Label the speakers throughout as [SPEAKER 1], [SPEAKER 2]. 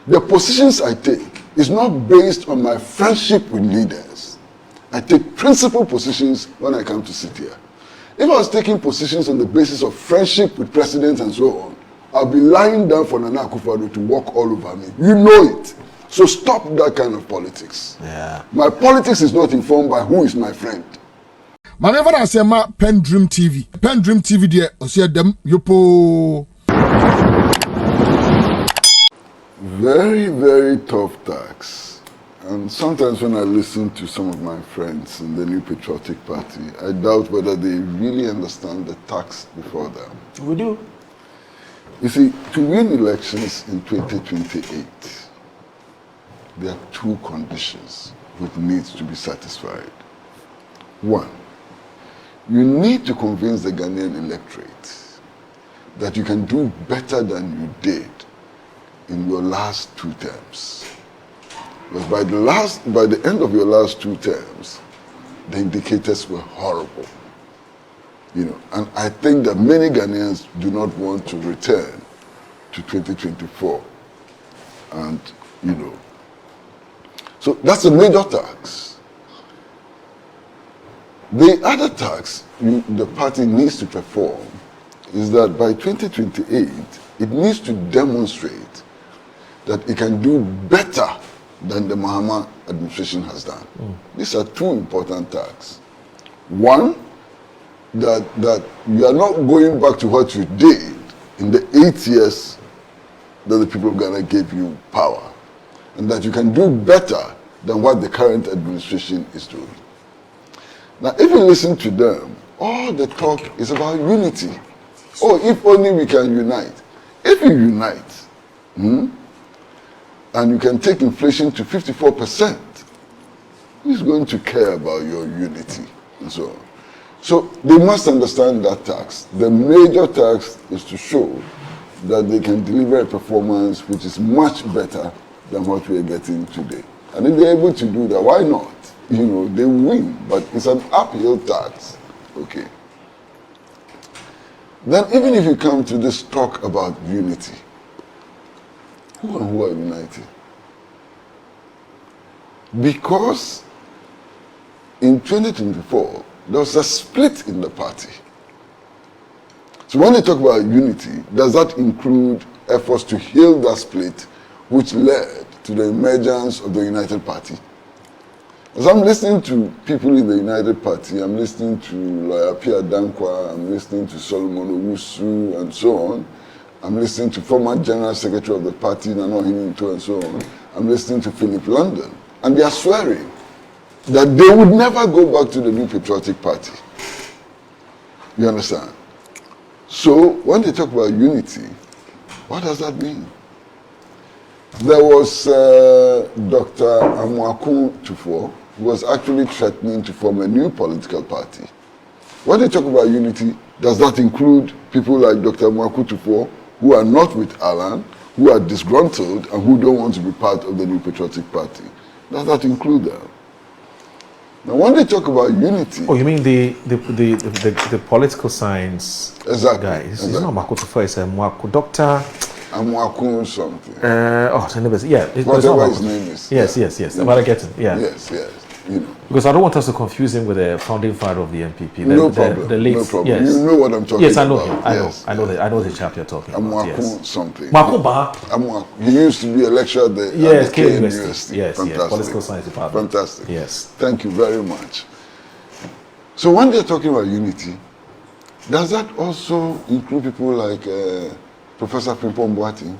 [SPEAKER 1] The positions I take is not based on my friendship with leaders. I take principal positions when I come to sit here. If I was taking positions on the basis of friendship with presidents and so on, I'll be lying down for Nana Akufo-Addo to walk all over me. You know it. So stop that kind of politics.
[SPEAKER 2] Yeah.
[SPEAKER 1] My politics is not informed by who is my friend.
[SPEAKER 3] Whenever I say my PENDREAM TV there, I see them yopo.
[SPEAKER 1] Very, very tough tax. And sometimes when I listen to some of my friends in the New Patriotic Party, I doubt whether they really understand the tax before them.
[SPEAKER 2] We do.
[SPEAKER 1] You see, to win elections in 2028, there are two conditions which needs to be satisfied. One, you need to convince the Ghanaian electorate that you can do better than you did in your last two terms. Because by the end of your last two terms, the indicators were horrible. You know, and I think that many Ghanaians do not want to return to 2024. And, you know, so that's a major tax. The other tax the party needs to perform is that by 2028, it needs to demonstrate that it can do better than the Mahama administration has done. These are two important tasks. One, that you are not going back to what you did in the 8 years that the people of Ghana gave you power, and that you can do better than what the current administration is doing. Now, if you listen to them, all the talk is about unity. Oh, if only we can unite. If you unite, and you can take inflation to 54%, who's going to care about your unity and so on? So they must understand that tax. The major tax is to show that they can deliver a performance which is much better than what we are getting today. And if they're able to do that, why not? You know, they win, but it's an uphill tax. Okay. Then even if you come to this talk about unity, who and who are united? Because in 2024, there was a split in the party. So when they talk about unity, does that include efforts to heal that split, which led to the emergence of the United Party? As I'm listening to people in the United Party, I'm listening to Lawyer Pierre Dankwa, I'm listening to Solomon Owusu, and so on. I'm listening to former General Secretary of the party, Nana Hininto, and so on. I'm listening to Philip London. And they are swearing that they would never go back to the New Patriotic Party. You understand? So when they talk about unity, what does that mean? There was Dr. Amwaku Tufo, who was actually threatening to form a new political party. When they talk about unity, does that include people like Dr. Amwaku Tufo, who are not with Alan, who are disgruntled, and who don't want to be part of the New Patriotic Party? Does that include them? Now, when they talk about unity...
[SPEAKER 2] Oh, you mean the political science guy? It's not Amwaku Tufo, it's Amwaku Dr.
[SPEAKER 1] Amwaku something.
[SPEAKER 2] Yeah.
[SPEAKER 1] Whatever his name is.
[SPEAKER 2] Yes. But I get it. Yeah.
[SPEAKER 1] Yes. You know.
[SPEAKER 2] Because I don't want us to confuse him with the founding father of the NPP.
[SPEAKER 1] No problem.
[SPEAKER 2] Yes.
[SPEAKER 1] You know what I'm talking about.
[SPEAKER 2] Yes, I know him. I know the chap you're talking about.
[SPEAKER 1] Amwaku something.
[SPEAKER 2] Amwaku.
[SPEAKER 1] He used to be a lecturer at the University.
[SPEAKER 2] Yes,
[SPEAKER 1] Fantastic.
[SPEAKER 2] Political Science Department.
[SPEAKER 1] Fantastic.
[SPEAKER 2] Yes.
[SPEAKER 1] Thank you very much. So when they're talking about unity, does that also include people like Professor Frimpong Boateng?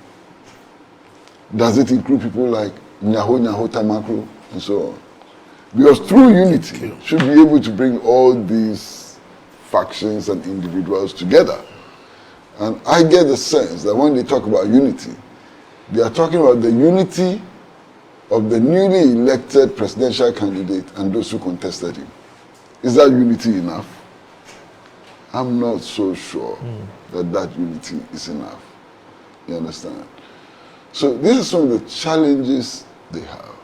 [SPEAKER 1] Does it include people like Nyaho Tamakro and so on? Because through unity, should be able to bring all these factions and individuals together. And I get the sense that when they talk about unity, they are talking about the unity of the newly elected presidential candidate and those who contested him. Is that unity enough? I'm not so sure that unity is enough. You understand? So these are some of the challenges they have.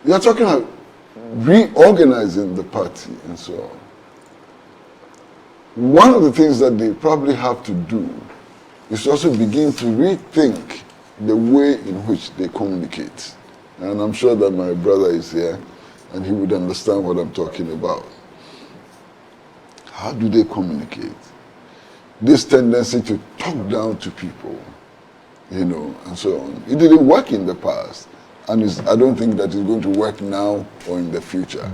[SPEAKER 1] They are talking about reorganizing the party and so on. One of the things that they probably have to do is to also begin to rethink the way in which they communicate. And I'm sure that my brother is here and he would understand what I'm talking about. How do they communicate? This tendency to talk down to people, you know, and so on. It didn't work in the past, and I don't think that it's going to work now or in the future.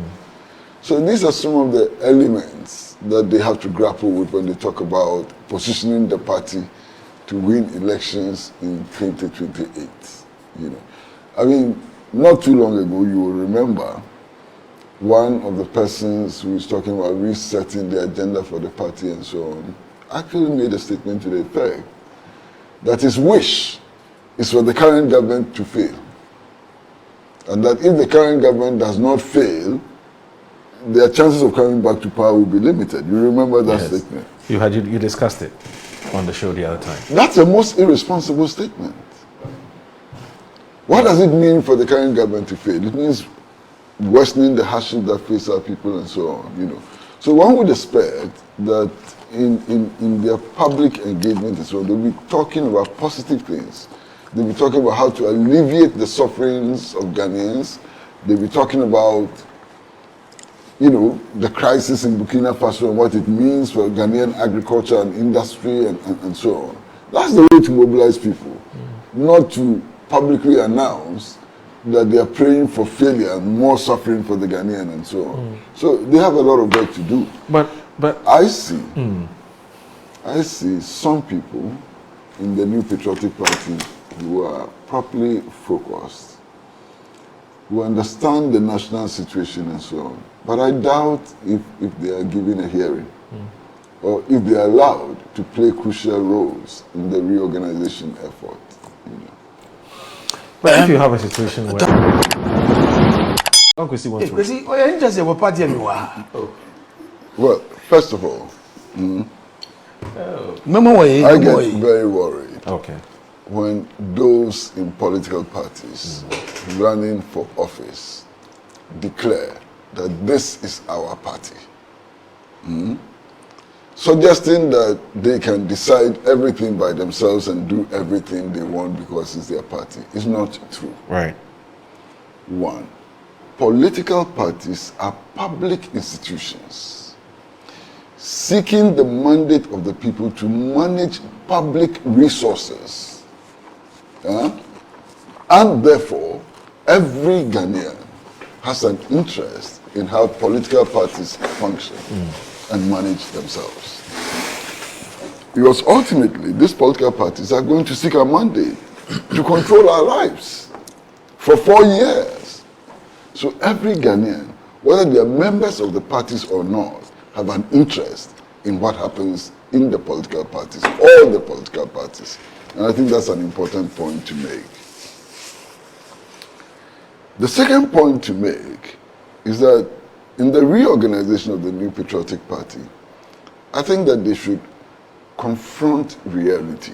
[SPEAKER 1] So these are some of the elements that they have to grapple with when they talk about positioning the party to win elections in 2028. You know, I mean, not too long ago, you will remember one of the persons who was talking about resetting the agenda for the party and so on actually made a statement to the effect that his wish is for the current government to fail. And that if the current government does not fail, their chances of coming back to power will be limited. You remember that statement?
[SPEAKER 2] You discussed it on the show the other time.
[SPEAKER 1] That's a most irresponsible statement. What does it mean for the current government to fail? It means worsening the hardship that face our people and so on, you know. So one would expect that in their public engagement and so on, they'll be talking about positive things. They'll be talking about how to alleviate the sufferings of Ghanaians. They'll be talking about, you know, the crisis in Burkina Faso and what it means for Ghanaian agriculture and industry and so on. That's the way to mobilize people, not to publicly announce that they are praying for failure and more suffering for the Ghanaian and so on. So they have a lot of work to do.
[SPEAKER 2] But
[SPEAKER 1] I see some people in the New Patriotic Party who are properly focused, who understand the national situation and so on. But I doubt if they are given a hearing or if they are allowed to play crucial roles in the reorganization effort. You know.
[SPEAKER 2] But if you have a situation where Kwesi wants to...
[SPEAKER 1] Well, first of all, I get very worried when those in political parties running for office declare that this is our party. Suggesting that they can decide everything by themselves and do everything they want because it's their party is not true.
[SPEAKER 2] Right.
[SPEAKER 1] One, political parties are public institutions seeking the mandate of the people to manage public resources. And therefore, every Ghanaian has an interest in how political parties function and manage themselves. Because ultimately, these political parties are going to seek a mandate to control our lives for 4 years. So every Ghanaian, whether they are members of the parties or not, have an interest in what happens in the political parties, all the political parties. And I think that's an important point to make. The second point to make is that in the reorganization of the New Patriotic Party, I think that they should confront reality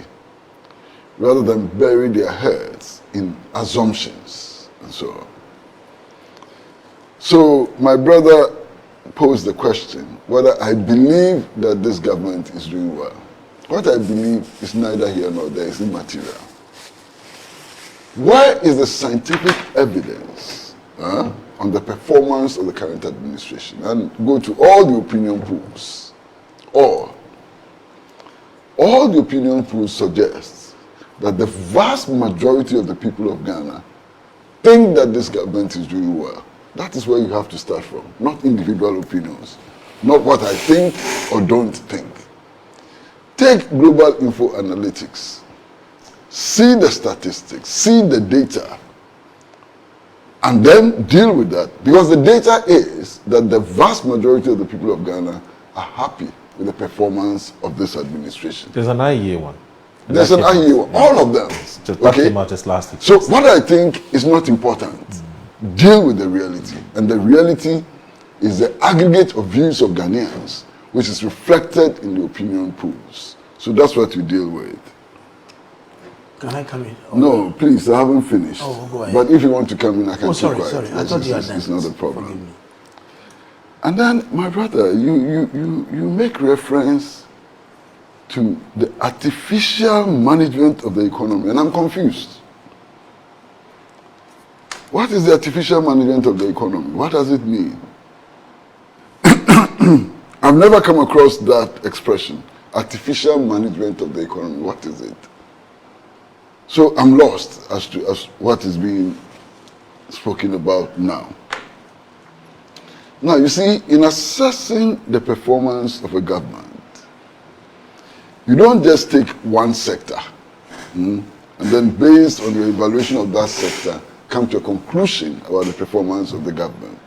[SPEAKER 1] rather than bury their heads in assumptions and so on. So my brother posed the question whether I believe that this government is doing well. What I believe is neither here nor there, it's immaterial. Where is the scientific evidence on the performance of the current administration? And go to all the opinion polls. All the opinion polls suggest that the vast majority of the people of Ghana think that this government is doing well. That is where you have to start from, not individual opinions, not what I think or don't think. Take Global Info Analytics. See the statistics, see the data, and then deal with that. Because the data is that the vast majority of the people of Ghana are happy with the performance of this administration.
[SPEAKER 2] There's an IEA one.
[SPEAKER 1] There's an IEA one, all of them.
[SPEAKER 2] That came out just last week.
[SPEAKER 1] So what I think is not important. Deal with the reality. And the reality is the aggregate of views of Ghanaians, which is reflected in the opinion polls. So that's what you deal with.
[SPEAKER 4] Can I come in?
[SPEAKER 1] No, please, I haven't finished.
[SPEAKER 4] Oh, go ahead.
[SPEAKER 1] But if you want to come in, I can keep
[SPEAKER 4] sorry.
[SPEAKER 1] quiet.
[SPEAKER 4] I thought you had done.
[SPEAKER 1] It's not a problem.
[SPEAKER 4] Forgive me.
[SPEAKER 1] And then, my brother, you make reference to the artificial management of the economy, and I'm confused. What is the artificial management of the economy? What does it mean? I've never come across that expression, artificial management of the economy. What is it? So I'm lost as to what is being spoken about now. Now, you see, in assessing the performance of a government, you don't just take one sector and then based on the evaluation of that sector, come to a conclusion about the performance of the government.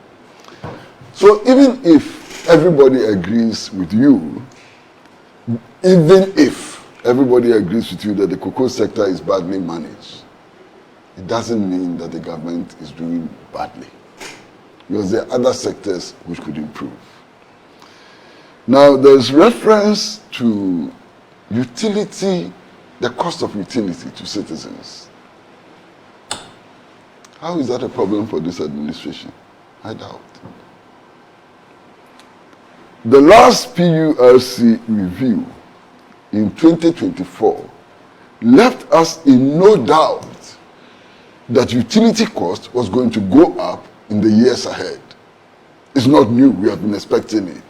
[SPEAKER 1] So even if everybody agrees with you, even if everybody agrees with you that the cocoa sector is badly managed, it doesn't mean that the government is doing badly, because there are other sectors which could improve. Now, there's reference to utility, the cost of utility to citizens. How is that a problem for this administration? I doubt. The last PURC review in 2024 left us in no doubt that utility cost was going to go up in the years ahead. It's not new, we have been expecting it.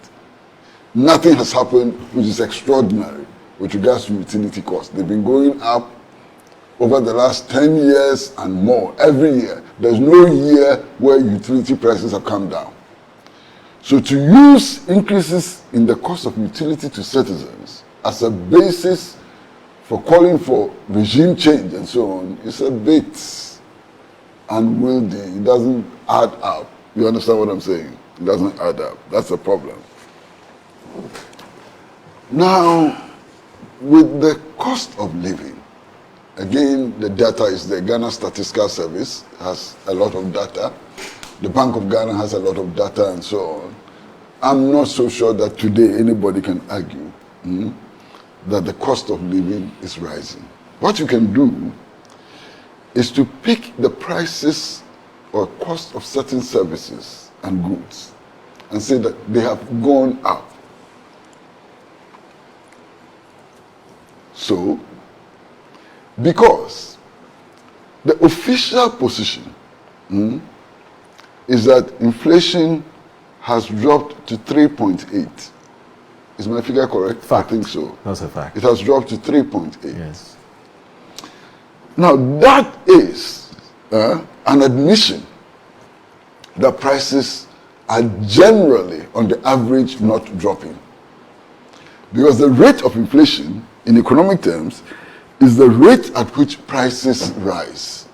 [SPEAKER 1] Nothing has happened which is extraordinary with regards to utility costs. They've been going up over the last 10 years and more, every year. There's no year where utility prices have come down. So to use increases in the cost of utility to citizens as a basis for calling for regime change and so on is a bit unwieldy. It doesn't add up. You understand what I'm saying? It doesn't add up. That's a problem. Now, with the cost of living, again, the data is the Ghana Statistical Service has a lot of data. The Bank of Ghana has a lot of data and so on. I'm not so sure that today anybody can argue that the cost of living is rising. What you can do is to pick the prices or cost of certain services and goods and say that they have gone up. So, because the official position is that inflation has dropped to 3.8. Is my figure correct?
[SPEAKER 2] Fact.
[SPEAKER 1] I think so.
[SPEAKER 2] That's a fact.
[SPEAKER 1] It has dropped to 3.8.
[SPEAKER 2] Yes.
[SPEAKER 1] Now, that is an admission that prices are generally, on the average, not dropping. Because the rate of inflation, in economic terms, is the rate at which prices rise.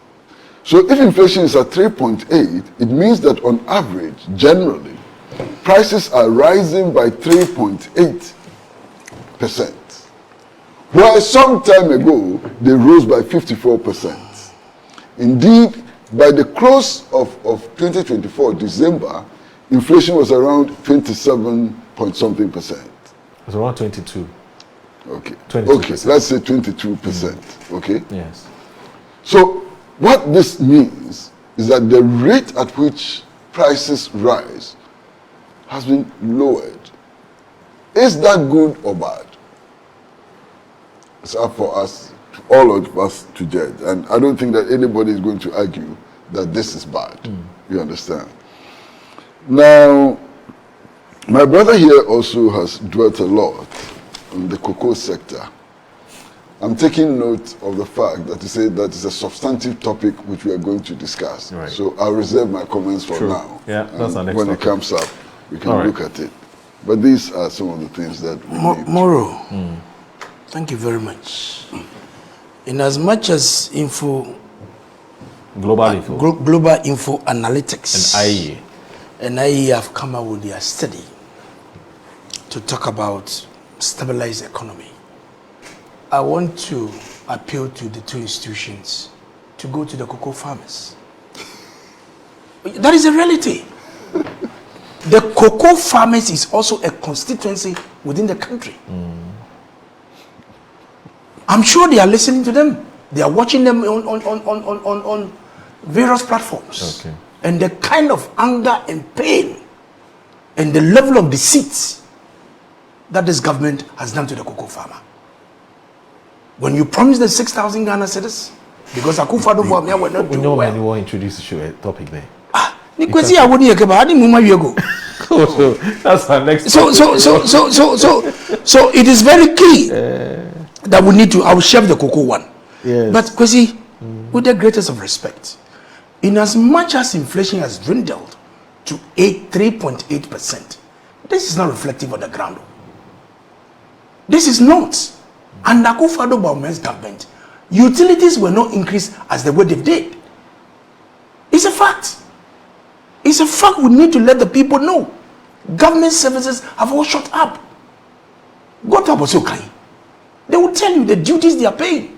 [SPEAKER 1] So if inflation is at 3.8, it means that on average, generally, prices are rising by 3.8%. While some time ago, they rose by 54%. Indeed, by the close of 2024, December, inflation was around 27-point-something%.
[SPEAKER 2] It was around 22.
[SPEAKER 1] Okay.
[SPEAKER 2] 22%.
[SPEAKER 1] Okay, let's say 22%. Okay?
[SPEAKER 2] Yes.
[SPEAKER 1] So what this means is that the rate at which prices rise has been lowered. Is that good or bad? It's up for us, all of us, to judge. And I don't think that anybody is going to argue that this is bad. You understand? Now, my brother here also has dwelt a lot on the cocoa sector. I'm taking note of the fact that he said that it's a substantive topic which we are going to discuss.
[SPEAKER 2] Right.
[SPEAKER 1] So I'll reserve my comments for now.
[SPEAKER 2] Yeah, that's our next
[SPEAKER 1] when
[SPEAKER 2] topic.
[SPEAKER 1] it comes up, we can look at it. But these are some of the things that we need.
[SPEAKER 4] Moro, thank you very much. In as much as
[SPEAKER 2] Global Info
[SPEAKER 4] Global Info Analytics
[SPEAKER 2] and IE.
[SPEAKER 4] and IE have come out with their study to talk about stabilized economy, I want to appeal to the two institutions to go to the cocoa farmers. That is a reality. The cocoa farmers is also a constituency within the country. I'm sure they are listening to them. They are watching them on various platforms.
[SPEAKER 2] Okay.
[SPEAKER 4] And the kind of anger and pain and the level of deceit that this government has done to the cocoa farmer. When you promise the 6,000 Ghana cedis, because Akufo-Addo were not doing well.
[SPEAKER 2] You want to introduce a topic there.
[SPEAKER 4] Kwesi, I wouldn't hear about it.
[SPEAKER 2] So that's our next.
[SPEAKER 4] So it is very key that we need to. I will share the cocoa one.
[SPEAKER 2] Yes.
[SPEAKER 4] But Kwesi, with the greatest of respect, in as much as inflation has dwindled to 3.8%, this is not reflective on the ground. This is not. And Akufo-Addo government, utilities were not increased as the way they did. It's a fact. It's a fact we need to let the people know. Government services have all shut up. Go to Abosokai. They will tell you the duties they are paying.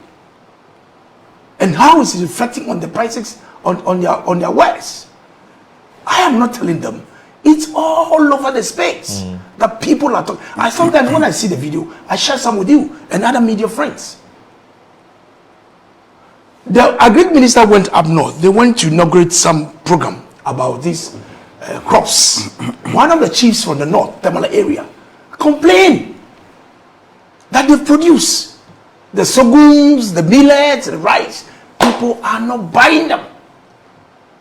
[SPEAKER 4] And how is it reflecting on the prices on their wares. I am not telling them. It's all over the space that people are talking. I sometimes when I see the video, I share some with you and other media friends. The agri minister went up north. They went to inaugurate some program about these crops. One of the chiefs from the north, Tamale area, complained that they produce the sorghums, the millets, the rice. People are not buying them.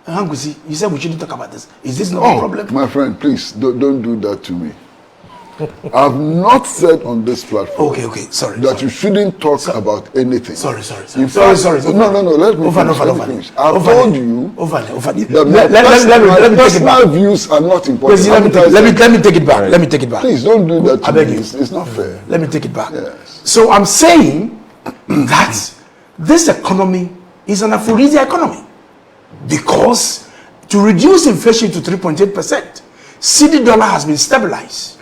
[SPEAKER 4] Kwesi, you said we shouldn't talk about this. Is this not a problem?
[SPEAKER 1] My friend, please don't do that to me. I've not said on this platform
[SPEAKER 4] sorry,
[SPEAKER 1] that you shouldn't talk about anything.
[SPEAKER 4] Sorry.
[SPEAKER 1] No, let me finish. I've told you that my personal views are not important.
[SPEAKER 4] Let me take it back. Let me take it back.
[SPEAKER 1] Please don't do that to me. It's not fair.
[SPEAKER 4] Let me take it back.
[SPEAKER 1] Yes.
[SPEAKER 4] So I'm saying that this economy is an aphrodisiac economy because to reduce inflation to 3.8%, cedi dollar has been stabilized.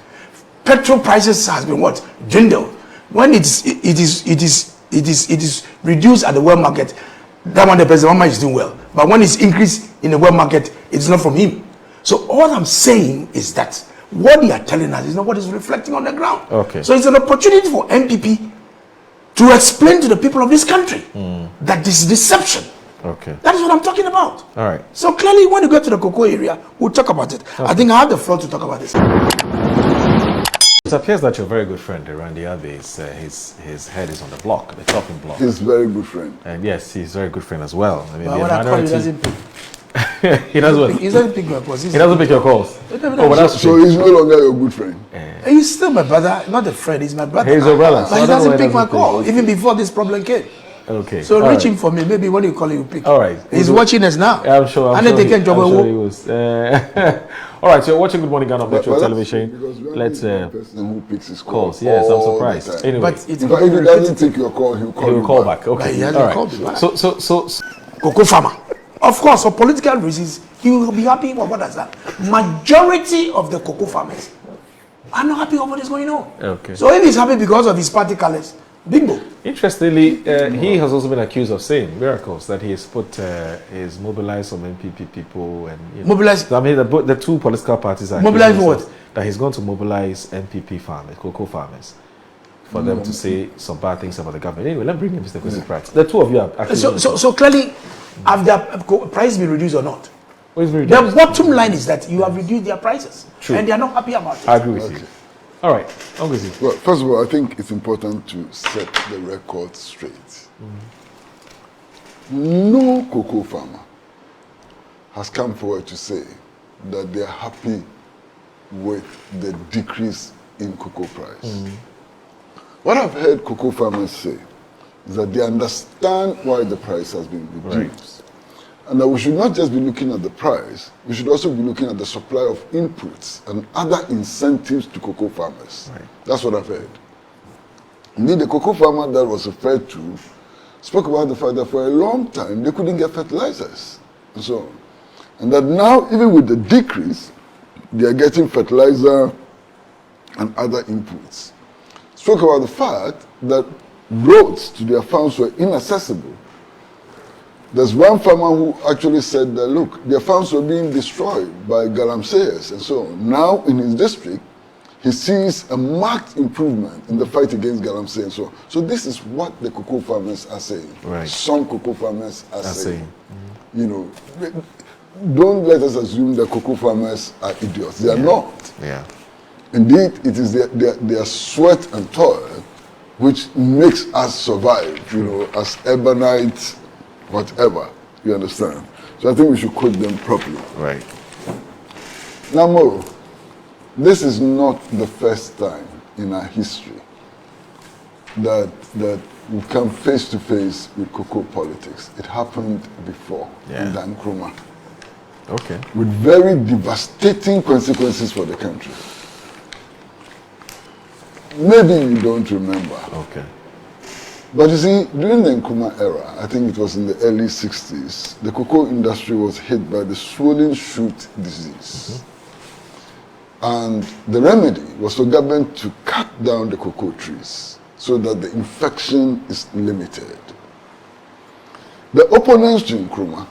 [SPEAKER 4] Petrol prices has been what? Dwindled. When it is reduced at the world market, that one the president is doing well. But when it's increased in the world market, it's not from him. So all I'm saying is that what they are telling us is not what is reflecting on the ground.
[SPEAKER 2] Okay.
[SPEAKER 4] So it's an opportunity for NPP to explain to the people of this country that this is deception.
[SPEAKER 2] Okay.
[SPEAKER 4] That is what I'm talking about.
[SPEAKER 2] All right.
[SPEAKER 4] So clearly, when you go to the cocoa area, we'll talk about it. Okay. I think I have the floor to talk about this.
[SPEAKER 2] It appears that your very good friend, Randy Abbey, his head is on the block, the chopping block.
[SPEAKER 1] He's a very good friend.
[SPEAKER 2] And yes, he's a very good friend as well. I mean,
[SPEAKER 4] but when I call, he doesn't pick.
[SPEAKER 2] He doesn't
[SPEAKER 4] pick my calls.
[SPEAKER 2] He doesn't pick your calls.
[SPEAKER 1] So he's no longer your good friend.
[SPEAKER 4] He's still my brother, not a friend. He's my brother.
[SPEAKER 2] He's your brother.
[SPEAKER 4] But he doesn't pick my call, even before this problem came.
[SPEAKER 2] Okay.
[SPEAKER 4] So reach him for me. Maybe when you call him, you pick.
[SPEAKER 2] All right.
[SPEAKER 4] He's watching us now.
[SPEAKER 2] I'm sure he was. All right. So you're watching Good Morning Ghana on Metro Television. Let's.
[SPEAKER 1] Person who picks his
[SPEAKER 2] calls. Yes, I'm surprised. Anyway,
[SPEAKER 4] but it's
[SPEAKER 1] if he doesn't take your call, he'll call
[SPEAKER 2] back. Okay.
[SPEAKER 4] But he hasn't called me back.
[SPEAKER 2] So
[SPEAKER 4] cocoa farmer. Of course, for political reasons, he will be happy with what has that. Majority of the cocoa farmers are not happy with what is going on.
[SPEAKER 2] Okay.
[SPEAKER 4] So if he's happy because of his party colors, bingo.
[SPEAKER 2] Interestingly, he has also been accused of saying miracles that he has he's mobilized some NPP people and
[SPEAKER 4] mobilized.
[SPEAKER 2] I mean, the two political parties are
[SPEAKER 4] mobilized what?
[SPEAKER 2] That he's going to mobilize NPP farmers, cocoa farmers, for them to say some bad things about the government. Anyway, let's bring in Mr. Kwesi Pratt. The two of you are actually.
[SPEAKER 4] So clearly, have their price been reduced or not? The bottom line is that you have reduced their prices, and they are not happy about it.
[SPEAKER 2] I agree with you. All right, Angr.
[SPEAKER 1] Well, first of all, I think it's important to set the record straight. No cocoa farmer has come forward to say that they are happy with the decrease in cocoa price. What I've heard cocoa farmers say is that they understand why the price has been reduced. And that we should not just be looking at the price, we should also be looking at the supply of inputs and other incentives to cocoa farmers.
[SPEAKER 2] Right.
[SPEAKER 1] That's what I've heard. Indeed, the cocoa farmer that was referred to spoke about the fact that for a long time they couldn't get fertilizers and so on. And that now, even with the decrease, they are getting fertilizer and other inputs. Spoke about the fact that roads to their farms were inaccessible. There's one farmer who actually said that, look, their farms were being destroyed by galamseyers and so on. Now, in his district, he sees a marked improvement in the fight against galamsey and so on. So this is what the cocoa farmers are saying.
[SPEAKER 2] Right.
[SPEAKER 1] Some cocoa farmers are saying. You know, don't let us assume that cocoa farmers are idiots. They are not.
[SPEAKER 2] Yeah.
[SPEAKER 1] Indeed, it is their sweat and toil which makes us survive, you know, as urbanites, whatever, you understand? So I think we should quote them properly.
[SPEAKER 2] Right.
[SPEAKER 1] Now, Moro, this is not the first time in our history that we come face to face with cocoa politics. It happened before in Nkrumah.
[SPEAKER 2] Okay.
[SPEAKER 1] With very devastating consequences for the country. Maybe you don't remember.
[SPEAKER 2] Okay.
[SPEAKER 1] But you see, during the Nkrumah era, I think it was in the early 60s, the cocoa industry was hit by the swollen shoot disease. And the remedy was for government to cut down the cocoa trees so that the infection is limited. The opponents to Nkrumah,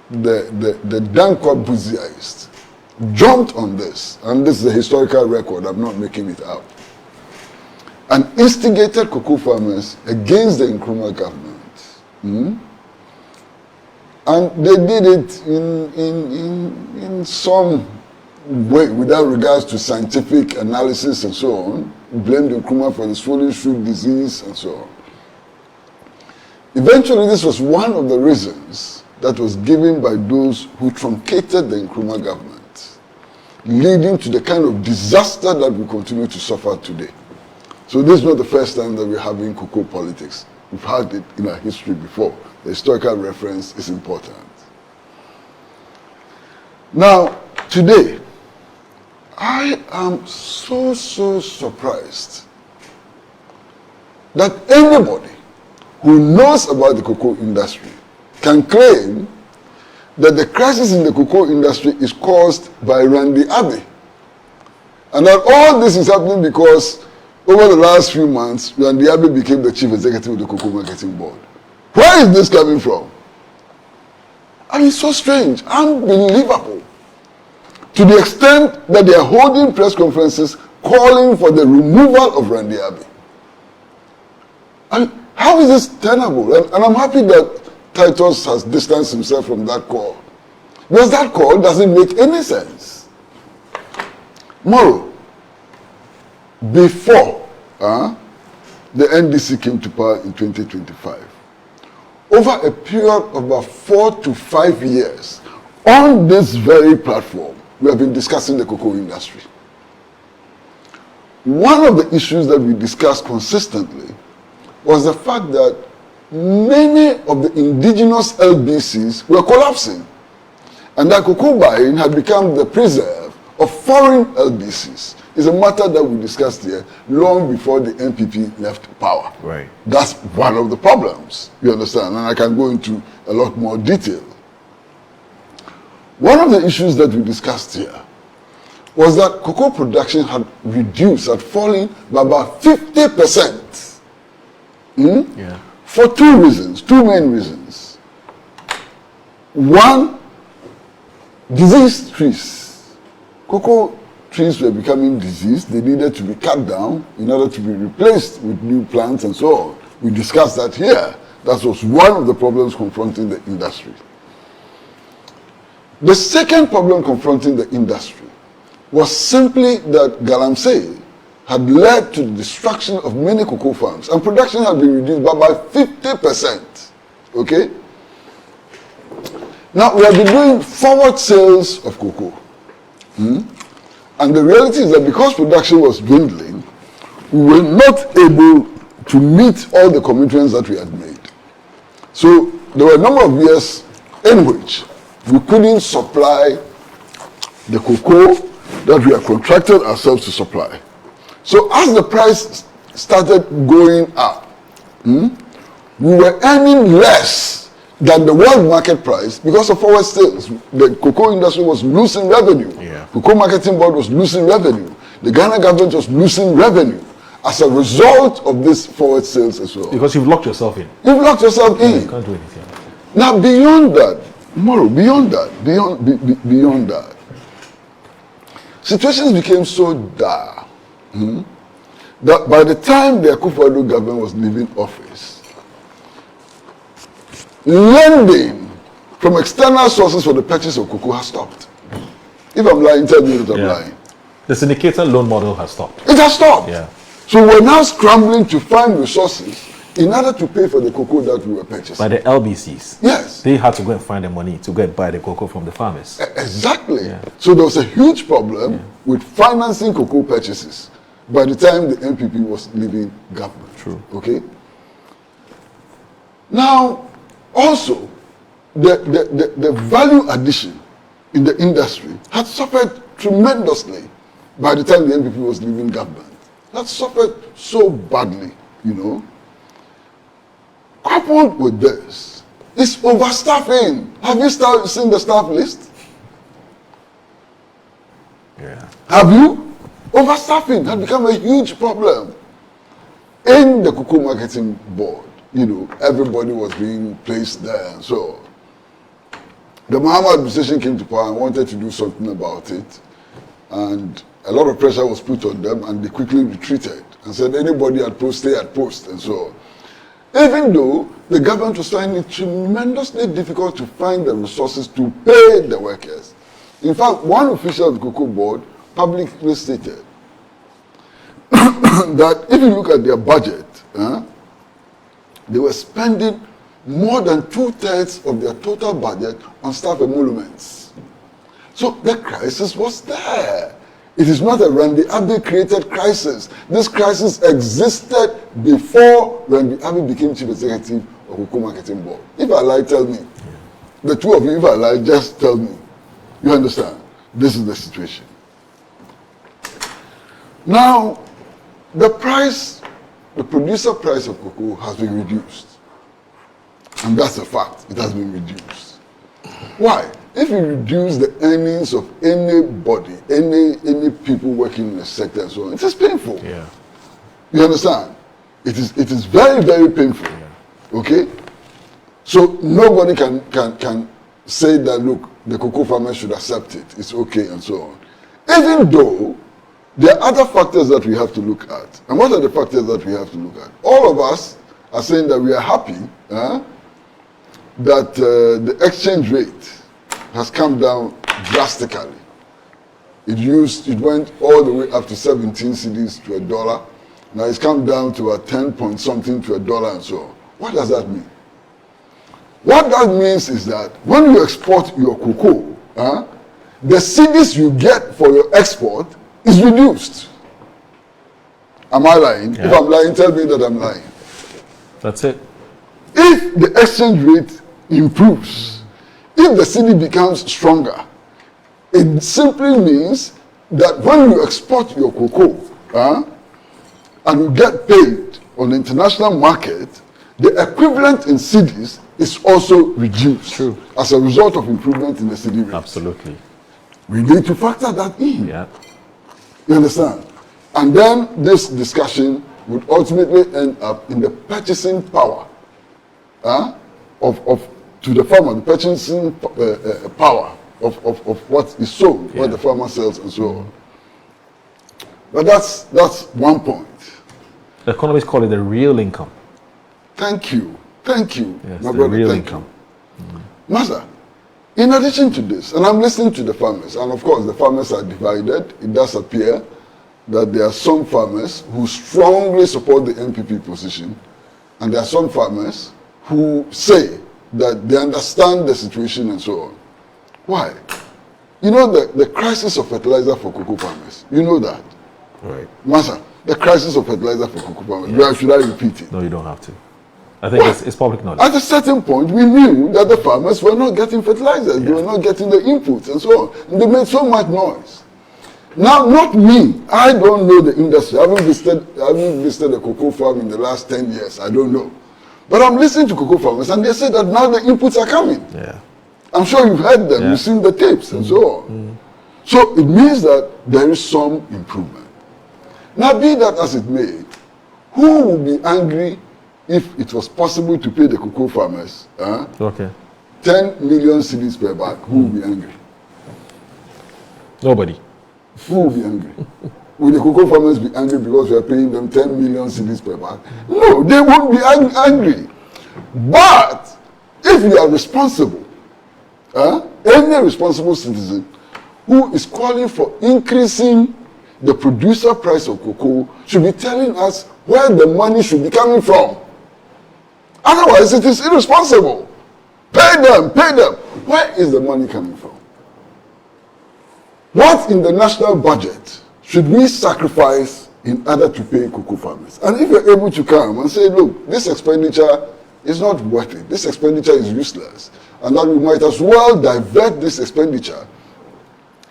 [SPEAKER 1] the Dankwa Buziaists, jumped on this, and this is a historical record, I'm not making it up, and instigated cocoa farmers against the Nkrumah government. And they did it in some way, without regards to scientific analysis and so on. Blamed Nkrumah for the swollen shoot disease and so on. Eventually, this was one of the reasons that was given by those who truncated the Nkrumah government, leading to the kind of disaster that we continue to suffer today. So this is not the first time that we're having cocoa politics. We've had it in our history before. The historical reference is important. Now, today, I am so surprised that anybody who knows about the cocoa industry can claim that the crisis in the cocoa industry is caused by Randy Abbey. And that all this is happening because over the last few months, Randy Abbey became the chief executive of the Cocoa Marketing Board. Where is this coming from? I mean, so strange, unbelievable. To the extent that they are holding press conferences calling for the removal of Randy Abbey. And how is this tenable? And I'm happy that Titus has distanced himself from that call. Because that call doesn't make any sense. Moro, before the NDC came to power in 2025, over a period of about 4 to 5 years, on this very platform, we have been discussing the cocoa industry. One of the issues that we discussed consistently was the fact that many of the indigenous LBCs were collapsing, and that cocoa buying had become the preserve of foreign LBCs. It's a matter that we discussed here long before the NPP left power.
[SPEAKER 2] Right.
[SPEAKER 1] That's one of the problems, you understand, and I can go into a lot more detail. One of the issues that we discussed here was that cocoa production had reduced, had fallen by about 50%. For two reasons, two main reasons. One, diseased trees. Cocoa trees were becoming diseased. They needed to be cut down in order to be replaced with new plants and so on. We discussed that here. That was one of the problems confronting the industry. The second problem confronting the industry was simply that galamsey had led to the destruction of many cocoa farms, and production had been reduced by about 50%. Okay? Now, we have been doing forward sales of cocoa. And the reality is that because production was dwindling, we were not able to meet all the commitments that we had made. So there were a number of years in which we couldn't supply the cocoa that we had contracted ourselves to supply. So as the price started going up, we were earning less than the world market price because of forward sales. The cocoa industry was losing revenue. Cocoa Marketing Board was losing revenue. The Ghana government was losing revenue as a result of this forward sales as well.
[SPEAKER 2] Because you've locked yourself in.
[SPEAKER 1] You've locked yourself in.
[SPEAKER 2] You can't do anything.
[SPEAKER 1] Now, beyond that, Moro, beyond that, situations became so dire that by the time the Akufo-Addo government was leaving office, lending from external sources for the purchase of cocoa has stopped. If I'm lying, tell me that I'm lying.
[SPEAKER 2] The syndicated loan model has stopped.
[SPEAKER 1] It has stopped.
[SPEAKER 2] Yeah.
[SPEAKER 1] So we're now scrambling to find resources in order to pay for the cocoa that we were purchasing.
[SPEAKER 2] By the LBCs.
[SPEAKER 1] Yes.
[SPEAKER 2] They had to go and find the money to go and buy the cocoa from the farmers.
[SPEAKER 1] Exactly.
[SPEAKER 2] Yeah.
[SPEAKER 1] So there was a huge problem with financing cocoa purchases by the time the NPP was leaving government.
[SPEAKER 2] True.
[SPEAKER 1] Okay. Now, also, the value addition in the industry had suffered tremendously by the time the NPP was leaving government. That suffered so badly, you know. Coupled with this is overstaffing. Have you seen the staff list?
[SPEAKER 2] Yeah.
[SPEAKER 1] Have you? Overstaffing has become a huge problem in the cocoa marketing board. You know, everybody was being placed there, and so the Mahama administration came to power and wanted to do something about it, and a lot of pressure was put on them, and they quickly retreated and said anybody at post, stay at post, and so on. Even though the government was finding it tremendously difficult to find the resources to pay the workers. In fact, one official of the cocoa board publicly stated that if you look at their budget, they were spending more than 2/3 of their total budget on staff emoluments. So the crisis was there. It is not a Randy Abbey created crisis. This crisis existed before Randy Abbey became chief executive of Cocoa Marketing Board. If I lie, tell me. The two of you, if I lie, just tell me. You understand? This is the situation. Now, the price, the producer price of cocoa has been reduced. And that's a fact. It has been reduced. Why? If you reduce the earnings of anybody, any people working in the sector and so on, it is painful.
[SPEAKER 2] Yeah.
[SPEAKER 1] You understand? It is very, very painful. Yeah. Okay? So nobody can say that, look, the cocoa farmers should accept it. It's okay and so on. Even though there are other factors that we have to look at. And what are the factors that we have to look at? All of us are saying that we are happy that the exchange rate has come down drastically. It went all the way up to 17 cedis to $1. Now it's come down to a 10 point something to $1 and so on. What does that mean? What that means is that when you export your cocoa, the cedis you get for your export is reduced. Am I lying?
[SPEAKER 2] Yeah.
[SPEAKER 1] If I'm lying, tell me that I'm lying.
[SPEAKER 2] That's it.
[SPEAKER 1] If the exchange rate improves, if the cedi becomes stronger, it simply means that when you export your cocoa and you get paid on the international market, the equivalent in cedis is also reduced.
[SPEAKER 2] True.
[SPEAKER 1] As a result of improvement in the cedi rate.
[SPEAKER 2] Absolutely.
[SPEAKER 1] We need to factor that in.
[SPEAKER 2] Yeah.
[SPEAKER 1] You understand? And then this discussion would ultimately end up in the purchasing power to the farmer, the purchasing power of what is sold, what the farmer sells and so on. But that's one point.
[SPEAKER 2] The economists call it the real income.
[SPEAKER 1] Thank you. Thank you,
[SPEAKER 2] Yes,
[SPEAKER 1] my
[SPEAKER 2] the
[SPEAKER 1] brother.
[SPEAKER 2] real
[SPEAKER 1] Thank
[SPEAKER 2] income.
[SPEAKER 1] you. Master, in addition to this, and I'm listening to the farmers, and of course the farmers are divided. It does appear that there are some farmers who strongly support the NPP position, and there are some farmers who say that they understand the situation and so on. Why? You know the crisis of fertilizer for cocoa farmers. You know that.
[SPEAKER 2] Right.
[SPEAKER 1] Master, the crisis of fertilizer for cocoa farmers. Yes. Should I repeat it?
[SPEAKER 2] No, you don't have to. I think it's public knowledge.
[SPEAKER 1] At a certain point, we knew that the farmers were not getting fertilizers. They were not getting the inputs and so on. And they made so much noise. Now, not me. I don't know the industry. I haven't visited a cocoa farm in the last 10 years. I don't know. But I'm listening to cocoa farmers and they say that now the inputs are coming.
[SPEAKER 2] Yeah.
[SPEAKER 1] I'm sure you've heard them.
[SPEAKER 2] Yeah.
[SPEAKER 1] You've seen the tapes and so on. So it means that there is some improvement. Now, be that as it may, who will be angry if it was possible to pay the cocoa farmers
[SPEAKER 2] 10
[SPEAKER 1] million cedis per bag? Who will be angry?
[SPEAKER 2] Nobody.
[SPEAKER 1] Who will be angry? Will the cocoa farmers be angry because we are paying them 10 million cedis per bag? No, they won't be angry. But if you are responsible, any responsible citizen who is calling for increasing the producer price of cocoa should be telling us where the money should be coming from. Otherwise, it is irresponsible. Pay them, pay them. Where is the money coming from? What in the national budget should we sacrifice in order to pay cocoa farmers? And if you're able to come and say, look, this expenditure is not worth it, this expenditure is useless, and that we might as well divert this expenditure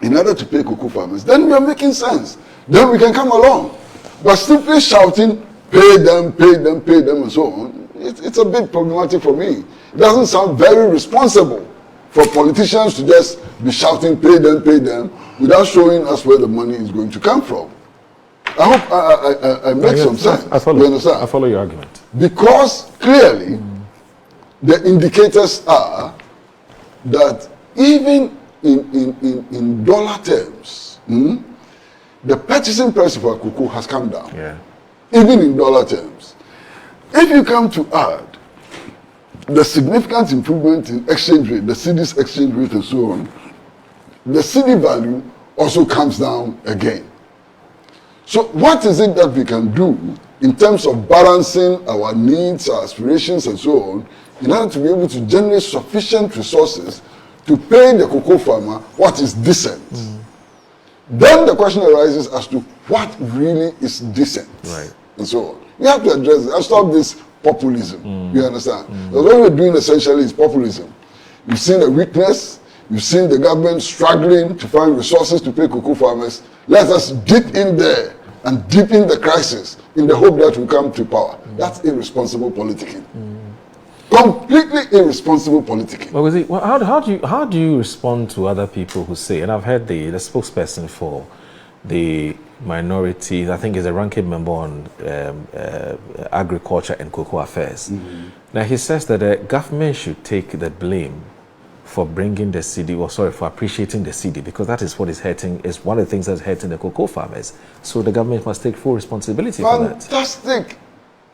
[SPEAKER 1] in order to pay cocoa farmers, then we are making sense. Then we can come along. But simply shouting, pay them, pay them, pay them, and so on, it's a bit problematic for me. It doesn't sound very responsible for politicians to just be shouting, pay them, without showing us where the money is going to come from. I hope I make some sense.
[SPEAKER 2] I follow.
[SPEAKER 1] You understand?
[SPEAKER 2] I follow your argument.
[SPEAKER 1] Because clearly, the indicators are that even in dollar terms, the purchasing price of our cocoa has come down.
[SPEAKER 2] Yeah.
[SPEAKER 1] Even in dollar terms. If you come to add the significant improvement in exchange rate, the cedi's exchange rate and so on, the cedi value also comes down again. So what is it that we can do in terms of balancing our needs, our aspirations and so on, in order to be able to generate sufficient resources to pay the cocoa farmer what is decent? Then the question arises as to what really is decent.
[SPEAKER 2] Right.
[SPEAKER 1] And so on. We have to address it and stop this populism. You understand? Because what we're doing essentially is populism. You've seen the weakness, you've seen the government struggling to find resources to pay cocoa farmers. Let us dip in there and deepen the crisis in the hope that we come to power. That's irresponsible politicking. Completely irresponsible politicking.
[SPEAKER 2] Well, how do you respond to other people who say, and I've heard the spokesperson for the minorities, I think is a ranking member on agriculture and cocoa affairs. Now he says that the government should take the blame for bringing the cedi, or sorry, for appreciating the cedi, because that is what is hurting, is one of the things that's hurting the cocoa farmers. So the government must take full responsibility for that.
[SPEAKER 1] Fantastic.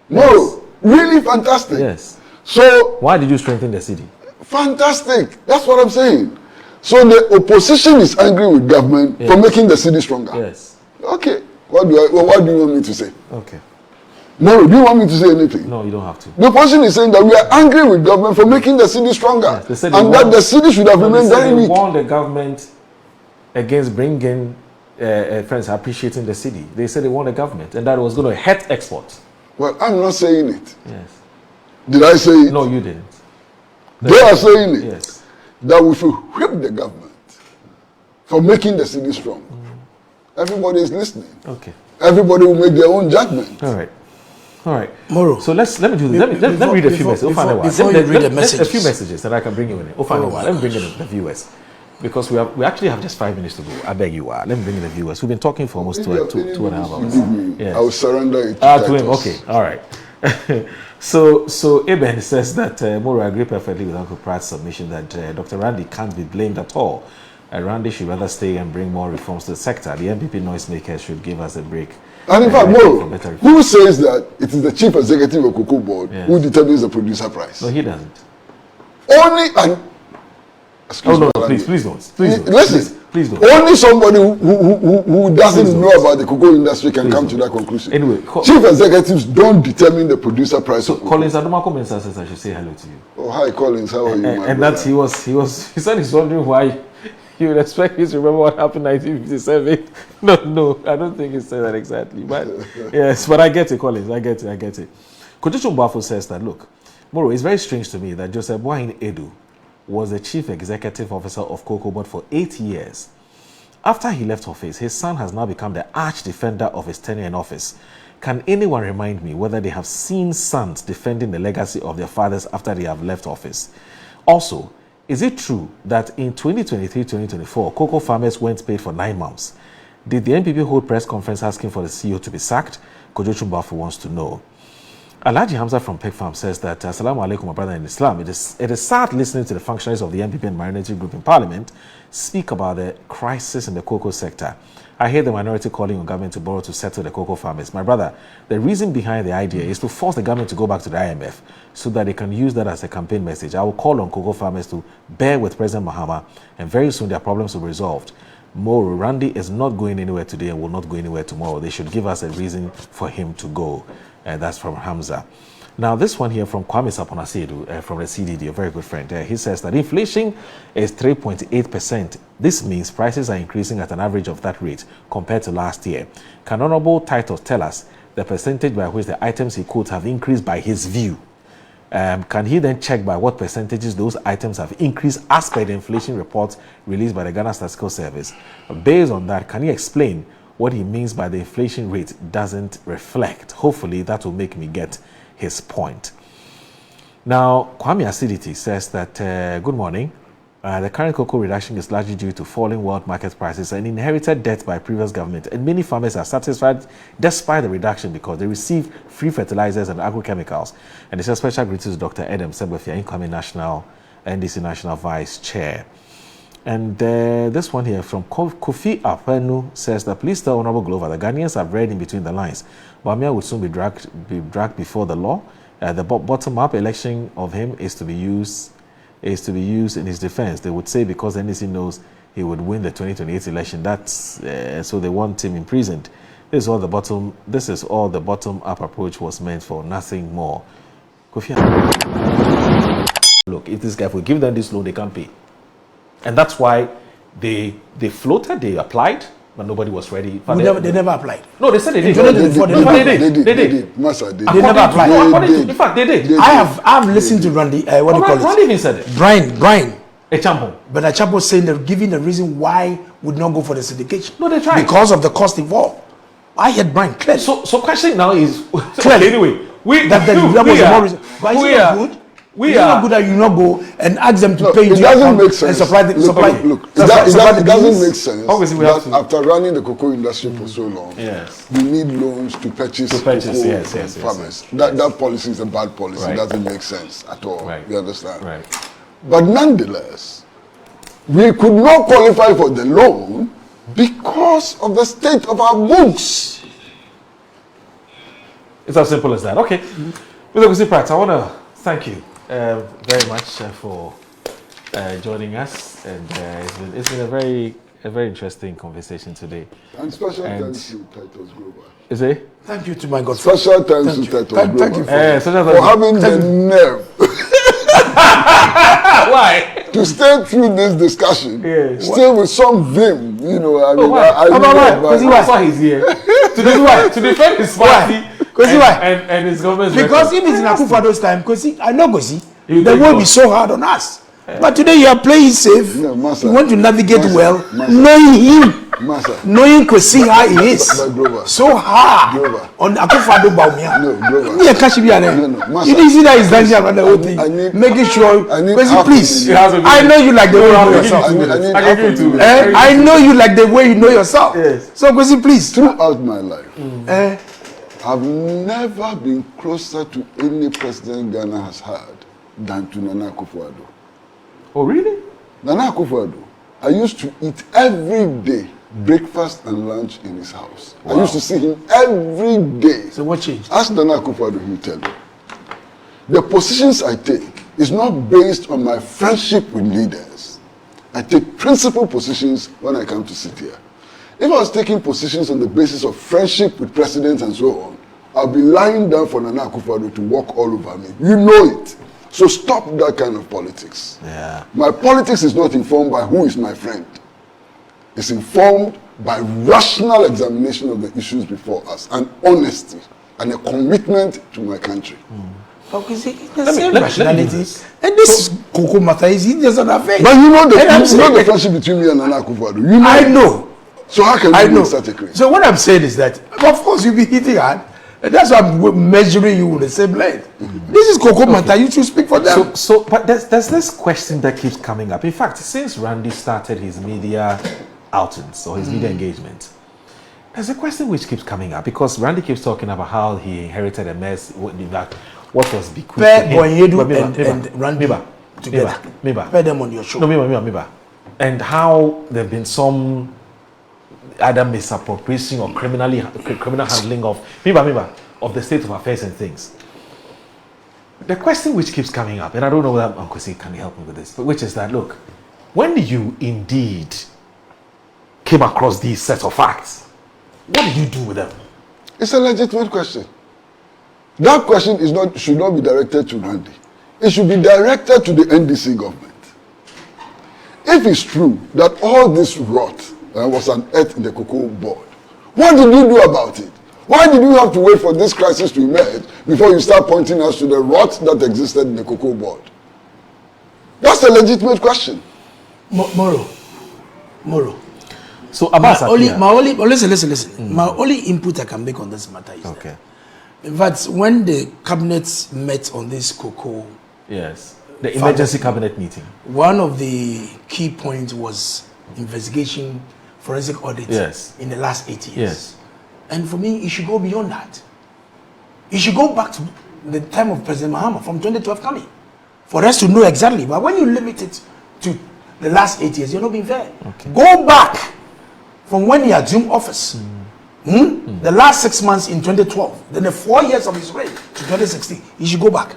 [SPEAKER 1] No, really fantastic.
[SPEAKER 2] Yes.
[SPEAKER 1] So
[SPEAKER 2] why did you strengthen the cedi?
[SPEAKER 1] fantastic. That's what I'm saying. So the opposition is angry with government for making the city stronger.
[SPEAKER 2] Yes.
[SPEAKER 1] Okay. What do you want me to say?
[SPEAKER 2] Okay.
[SPEAKER 1] No, do you want me to say anything?
[SPEAKER 2] No, you don't have to.
[SPEAKER 1] The opposition is saying that we are angry with government for making the city stronger,
[SPEAKER 2] Yes,
[SPEAKER 1] and that the city should have remained very weak.
[SPEAKER 2] They warned the government against bringing friends appreciating the city. They said they warned the government, and that it was going to hurt exports.
[SPEAKER 1] Well, I'm not saying it.
[SPEAKER 2] Yes.
[SPEAKER 1] Did I say it?
[SPEAKER 2] No, you didn't.
[SPEAKER 1] They are saying it.
[SPEAKER 2] Yes.
[SPEAKER 1] That we should whip the government for making the city strong. Everybody is listening.
[SPEAKER 2] Okay.
[SPEAKER 1] Everybody will make their own judgment.
[SPEAKER 2] All right. All right.
[SPEAKER 4] Moro.
[SPEAKER 2] So let me do this. Let me read a few messages.
[SPEAKER 4] Before you read the messages.
[SPEAKER 2] A few messages that I can bring you in. Let me bring in the viewers. Because we actually have just 5 minutes to go. I beg you. Let me bring in the viewers. We've been talking for almost two and a half hours.
[SPEAKER 1] Yes. I will surrender it to
[SPEAKER 2] To him.
[SPEAKER 1] Titus.
[SPEAKER 2] Okay. All right. So Eben says that Moro, I agree perfectly with Uncle Pratt's submission that Dr. Randy can't be blamed at all. Randy should rather stay and bring more reforms to the sector. The NPP noisemakers should give us a break.
[SPEAKER 1] And in fact, Moro, who says that it is the chief executive of Cocoa Board who determines the producer price?
[SPEAKER 2] No, he doesn't.
[SPEAKER 1] Only an...
[SPEAKER 2] Oh, no, please don't.
[SPEAKER 1] Listen,
[SPEAKER 2] please don't.
[SPEAKER 1] only somebody who doesn't know about the cocoa industry can come to that conclusion.
[SPEAKER 2] Anyway,
[SPEAKER 1] chief executives don't determine the producer price of cocoa.
[SPEAKER 2] Collins Adomako Mensah says I should say hello to you.
[SPEAKER 1] Oh, hi, Collins. How are you, my
[SPEAKER 2] and
[SPEAKER 1] brother?
[SPEAKER 2] that he said he's wondering why you would expect me to remember what happened in 1957. No, I don't think he said that exactly. But yes, but I get it, Collins. I get it. Kojicho Mbafo says that, look, Moro, it's very strange to me that Joseph Boahin Edu was the chief executive officer of Cocoa Board for 8 years. After he left office, his son has now become the arch defender of his tenure in office. Can anyone remind me whether they have seen sons defending the legacy of their fathers after they have left office? Also, is it true that in 2023-2024, cocoa farmers weren't paid for 9 months? Did the NPP hold press conference asking for the CEO to be sacked? Kojo Chumbafu wants to know. Alhaji Hamza from Pig Farm says that, Assalamu alaikum, my brother in Islam. It is sad listening to the functionaries of the NPP and minority group in Parliament speak about the crisis in the cocoa sector. I hear the minority calling on government to borrow to settle the cocoa farmers. My brother, the reason behind the idea is to force the government to go back to the IMF so that they can use that as a campaign message. I will call on cocoa farmers to bear with President Mahama, and very soon their problems will be resolved. Moro, Randy is not going anywhere today and will not go anywhere tomorrow. They should give us a reason for him to go. That's from Hamza. Now, this one here from Kwame Saponasedu from the CDD, a very good friend. He says that inflation is 3.8%. This means prices are increasing at an average of that rate compared to last year. Can Honorable Titus tell us the percentage by which the items he quotes have increased by his view? Can he then check by what percentages those items have increased as per the inflation report released by the Ghana Statistical Service? Based on that, can he explain what he means by the inflation rate doesn't reflect? Hopefully that will make me get his point. Now, Kwame Acidity says that, good morning. The current cocoa reduction is largely due to falling world market prices and inherited debt by previous government. And many farmers are satisfied despite the reduction because they receive free fertilizers and agrochemicals. And it's a special greeting to Dr. Adam Sebefia, incoming NDC National Vice Chair. And this one here from Kofi Apenu says that please tell Honorable Glover the Ghanaians have read in between the lines. Bamia would soon be dragged before the law. The bottom-up election of him is to be used in his defense. They would say because the NDC knows he would win the 2028 election. That's so they want him imprisoned. This is all the bottom-up approach was meant for, nothing more. Kofi, look, if this guy will give them this loan, they can't pay. And that's why they floated, they applied, but nobody was ready.
[SPEAKER 4] They never applied.
[SPEAKER 2] No, they said they did.
[SPEAKER 1] They did. Master, they
[SPEAKER 4] They never applied.
[SPEAKER 2] In fact, they did.
[SPEAKER 4] I have listened to Randy, what do you call it?
[SPEAKER 2] Randy even said it.
[SPEAKER 4] Brian.
[SPEAKER 2] Echampo.
[SPEAKER 4] But Echampo saying that giving the reason why would not go for the syndication.
[SPEAKER 2] No, they tried.
[SPEAKER 4] Because of the cost involved. I heard Brian clearly.
[SPEAKER 2] So question now is,
[SPEAKER 4] clearly.
[SPEAKER 2] Anyway,
[SPEAKER 4] that was the more reason. But is it not good? It's not good that you not go and ask them to pay you.
[SPEAKER 1] It doesn't make sense.
[SPEAKER 4] And supply the
[SPEAKER 1] Look, it doesn't make sense.
[SPEAKER 2] Obviously, we have to.
[SPEAKER 1] After running the cocoa industry for so long,
[SPEAKER 2] yes,
[SPEAKER 1] we need loans to purchase cocoa from farmers. That policy is a bad policy.
[SPEAKER 2] Right.
[SPEAKER 1] It doesn't make sense at all.
[SPEAKER 2] Right.
[SPEAKER 1] You understand?
[SPEAKER 2] Right.
[SPEAKER 1] But nonetheless, we could not qualify for the loan because of the state of our books.
[SPEAKER 2] It's as simple as that. Okay. Mr. Kwesi Pratt, I want to thank you very much for joining us, and it's been a very interesting conversation today.
[SPEAKER 1] And special thanks to Titus Grover.
[SPEAKER 2] Is it?
[SPEAKER 4] Thank you to my godfather.
[SPEAKER 1] Special thanks to Titus Grover.
[SPEAKER 4] Thank you
[SPEAKER 1] for having the nerve
[SPEAKER 2] why
[SPEAKER 1] to stay through this discussion, stay with some vim. You know, I mean,
[SPEAKER 2] that's why he's here to defend his party. And his government.
[SPEAKER 4] Because if it's in Akufado's time, I know Kwesi, they will be so hard on us. But today you are playing safe.
[SPEAKER 1] No, Master,
[SPEAKER 4] you want to navigate well,
[SPEAKER 1] Master,
[SPEAKER 4] knowing him,
[SPEAKER 1] Master,
[SPEAKER 4] knowing Kwesi how he is. So hard
[SPEAKER 1] Grover.
[SPEAKER 4] On Akufado Baumia.
[SPEAKER 1] No, Grover.
[SPEAKER 4] No, Master, you didn't see that he's dancing around the whole thing. Making sure, Kwesi, please. I know you like the way you know yourself. I know you like the way you know yourself.
[SPEAKER 2] Yes.
[SPEAKER 4] So Kwesi, please.
[SPEAKER 1] Throughout my life, I've never been closer to any president Ghana has had than to Nana Akufo-Addo.
[SPEAKER 2] Oh, really?
[SPEAKER 1] Nana Akufo-Addo, I used to eat every day, breakfast and lunch in his house. Wow. I used to see him every day.
[SPEAKER 4] So what changed?
[SPEAKER 1] Ask Nana Akufo-Addo, he'll tell you. The positions I take is not based on my friendship with leaders. I take principal positions when I come to sit here. If I was taking positions on the basis of friendship with presidents and so on, I'll be lying down for Nana Akufo-Addo to walk all over me. You know it. So stop that kind of politics.
[SPEAKER 2] Yeah.
[SPEAKER 1] My politics is not informed by who is my friend. It's informed by rational examination of the issues before us, and honesty, and a commitment to my country.
[SPEAKER 4] Okay, see, the same rationality. And this cocoa matter is it doesn't affect.
[SPEAKER 1] But you know the friendship between me and Nana Akufo-Addo. You know.
[SPEAKER 4] I know.
[SPEAKER 1] So how can you make such a claim?
[SPEAKER 4] So what I'm saying is that, of course, you'll be hitting hard. And that's why I'm measuring you with the same length. This is cocoa matter. You should speak for them.
[SPEAKER 2] But there's this question that keeps coming up. In fact, since Randy started his media outings or his media engagement, there's a question which keeps coming up because Randy keeps talking about how he inherited a mess. What was bequeathed to him.
[SPEAKER 4] and Randy together. Pair them on your show.
[SPEAKER 2] No, Miba. And how there have been some either misappropriation or criminal handling of the state of affairs and things. The question which keeps coming up, and I don't know whether Kwesi can help me with this, but which is that, look, when you indeed came across these sets of facts, what did you do with them?
[SPEAKER 1] It's a legitimate question. That question should not be directed to Randy. It should be directed to the NDC government. If it's true that all this rot was unearthed in the cocoa board, what did you do about it? Why did you have to wait for this crisis to emerge before you start pointing us to the rot that existed in the cocoa board? That's a legitimate question.
[SPEAKER 4] Moro.
[SPEAKER 2] So Abbas,
[SPEAKER 4] listen. My only input I can make on this matter is that, in fact, when the cabinet met on this cocoa,
[SPEAKER 2] the emergency cabinet meeting,
[SPEAKER 4] one of the key points was investigation, forensic audit in the last 8 years. And for me, it should go beyond that. It should go back to the time of President Mahama from 2012 coming, for us to know exactly. But when you limit it to the last 8 years, you're not being fair. Go back from when he assumed office. The last 6 months in 2012, then the 4 years of his reign to 2016, he should go back.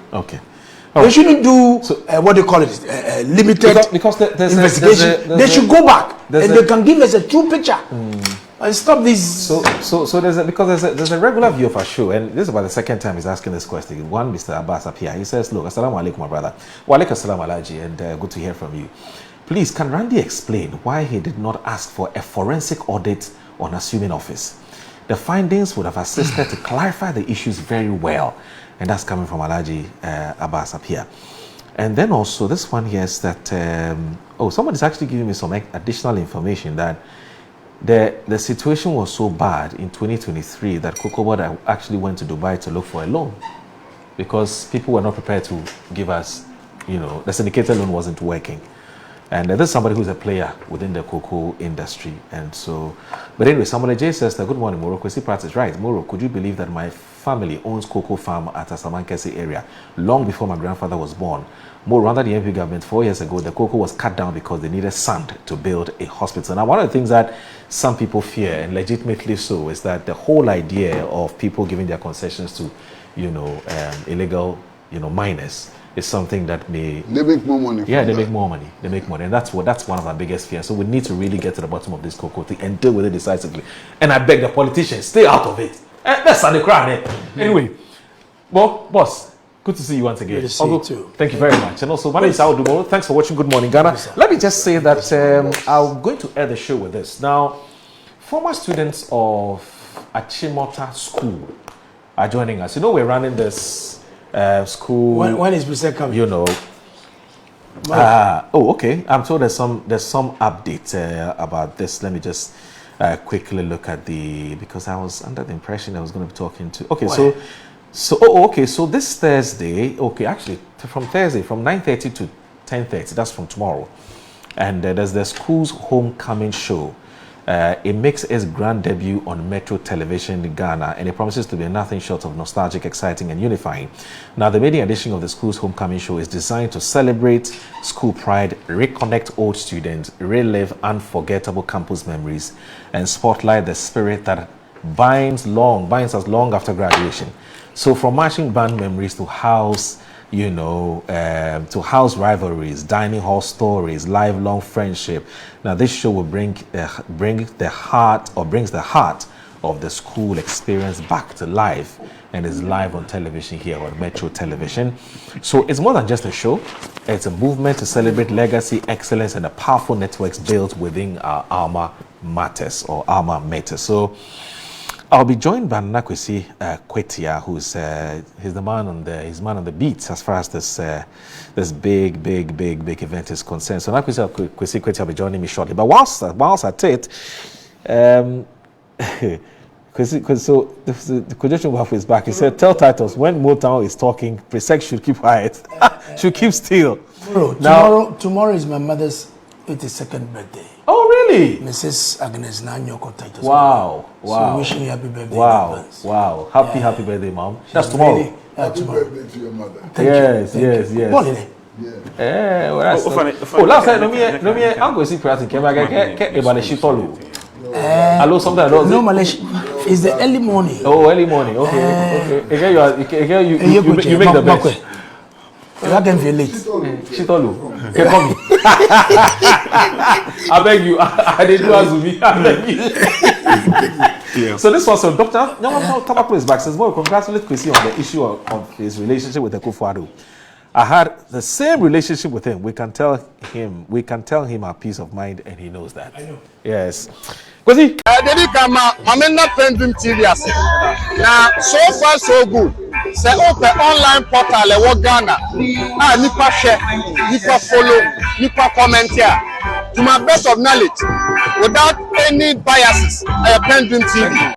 [SPEAKER 4] They shouldn't do what they call it, limited
[SPEAKER 2] because
[SPEAKER 4] investigation. They should go back and they can give us a true picture and stop this.
[SPEAKER 2] So there's a regular view of our show, and this is about the second time he's asking this question. One, Mr. Abbas up here, he says, "Look, assalamu alaikum, my brother. Wa alaikum assalam alaji, and good to hear from you. Please, can Randy explain why he did not ask for a forensic audit on assuming office? The findings would have assisted to clarify the issues very well." And that's coming from Alaji Abbas up here. And then also this one here is that, somebody's actually giving me some additional information that the situation was so bad in 2023 that Cocoa Board actually went to Dubai to look for a loan because people were not prepared to give us, the syndicated loan wasn't working. And there's somebody who's a player within the cocoa industry. And so, but anyway, somebody J says, "Good morning, Moro. Kwesi Pratt is right. Moro, could you believe that my family owns cocoa farm at Asamankesi area long before my grandfather was born? More under the NPP government 4 years ago, the cocoa was cut down because they needed sand to build a hospital." Now, one of the things that some people fear, and legitimately so, is that the whole idea of people giving their concessions to, illegal, miners is something that they
[SPEAKER 1] make more money.
[SPEAKER 2] They make more money. And that's one of our biggest fears. So we need to really get to the bottom of this cocoa thing and deal with it decisively. And I beg the politicians, stay out of it. That's the crowd. Anyway, well, boss, good to see you once again.
[SPEAKER 4] Good to see you too.
[SPEAKER 2] Thank you very much. And also, my name is Al Dumoro. Thanks for watching Good Morning Ghana. Let me just say that I'm going to end the show with this. Now, former students of Achimota School are joining us. We're running this school.
[SPEAKER 4] When is Mr. coming?
[SPEAKER 2] Okay. I'm told there's some update about this. Let me just quickly look at because I was under the impression I was going to be talking to. Okay, so this Thursday. Okay, actually from Thursday from 9:30 to 10:30. That's from tomorrow, and there's the school's homecoming show. It makes its grand debut on Metro Television in Ghana, and it promises to be nothing short of nostalgic, exciting, and unifying. Now, the maiden edition of the school's homecoming show is designed to celebrate school pride, reconnect old students, relive unforgettable campus memories, and spotlight the spirit that binds us long after graduation. So, from marching band memories to house rivalries, dining hall stories, lifelong friendship. Now, this show will brings the heart of the school experience back to life, and is live on television here on Metro Television. So it's more than just a show. It's a movement to celebrate legacy, excellence, and the powerful networks built within our alma mater. So I'll be joined by Kwesi Kwetia, who's he's man on the beat as far as this big event is concerned. So Kwesi Kwetia will be joining me shortly. But whilst at it, so the conjunction wife is back. He said, "Tell Titus when Motown is talking, Presec should keep quiet, should keep still."
[SPEAKER 4] Bro, tomorrow is my mother's 82nd birthday.
[SPEAKER 2] Oh, really?
[SPEAKER 4] Mrs. Agnes Nanyoko Titus.
[SPEAKER 2] Wow.
[SPEAKER 4] So wishing you happy birthday.
[SPEAKER 2] Wow. Happy birthday, Mom. That's tomorrow.
[SPEAKER 4] Really,
[SPEAKER 1] Happy birthday to your mother.
[SPEAKER 2] Yes.
[SPEAKER 4] Morning.
[SPEAKER 2] Last time, no me, Uncle see Pratt in Kemba, get about the shitolu. Hello, something I don't know.
[SPEAKER 4] No, Malaysia. It's the early morning.
[SPEAKER 2] Oh, early morning. Okay. Again, you make the best.
[SPEAKER 4] You are getting late.
[SPEAKER 2] Chitolu. Okay, come. I beg you. I did do Azumi. I beg you. Yeah. So this was so Dr. Tabako is back. Says, well, congratulate Kwesi on the issue of his relationship with Akufo-Addo. I had the same relationship with him. We can tell him our peace of mind, and he knows that. I know. Yes. Kwesi.
[SPEAKER 5] I'm not PENDREAM TV. Now, so far so good. Say open online portal e Ghana. Nipa share, nipa follow, nipa comment here. To my best of knowledge, without any biases, PENDREAM TV.